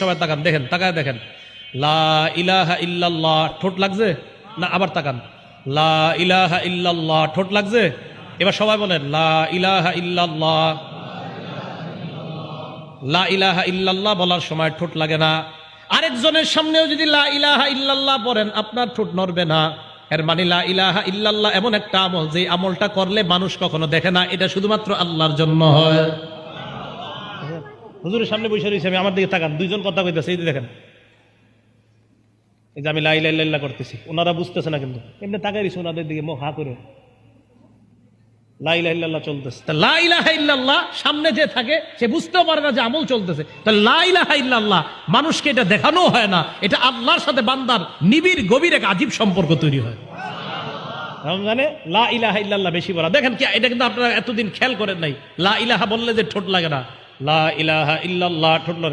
সবাই তাকান, দেখেন, তাকায় দেখেন। লা ইলাহা ইল্লাল্লাহ, ঠোঁট লাগছে না? আবার তাকান। লা ইলাহা ইল্লাল্লাহ, ঠোঁট লাগছে? এবার সবাই বলেন লা ইলাহা ইল্লাল্লাহ। লা ইলাহা ইল্লাল্লাহ বলার সময় ঠোঁট লাগে না। আরেকজনের সামনেও যদি লা ইলাহা ইল্লাল্লাহ বলেন, আপনার ঠোঁট নড়বে না। এর মানে লা ইলাহা ইল্লাল্লাহ এমন একটা আমল, যে আমলটা করলে মানুষ কখনো দেখে না, এটা শুধুমাত্র আল্লাহর জন্য হয়। হুজুরের সামনে বসে রয়েছে, আমি আমার দিকে তাকান, দুইজন কথা কইতেছে, এই যে দেখেন, এই যে আমি লা ইলাহা ইল্লাল্লাহ করতেছি, ওনারা বুঝতেছে না, কিন্তু এমনি তাকাই রয়েছে ওনাদের দিকে মুখ হা করে। লা ইলাহা ইল্লাল্লাহ চলতেছে। তা লা ইলাহা ইল্লাল্লাহ সামনে যে থাকে সে বুঝতেও পারে না যে আমল চলতেছে। তা লা ইলাহা ইল্লাল্লাহ মানুষকে এটা দেখানো হয় না, এটা আল্লাহর সাথে বান্দার নিবিড় গভীর এক আজীব সম্পর্ক তৈরি হয়। মানে লা ইলাহা ইল্লাল্লাহ বেশি বলা, দেখেন কি এটা কিন্তু আপনারা এতদিন খেয়াল করেন নাই। লা ইলাহা বললে যে ঠোঁট লাগে না, লা ইলাহা ইল্লাল্লাহ ঠোঁট লাগে।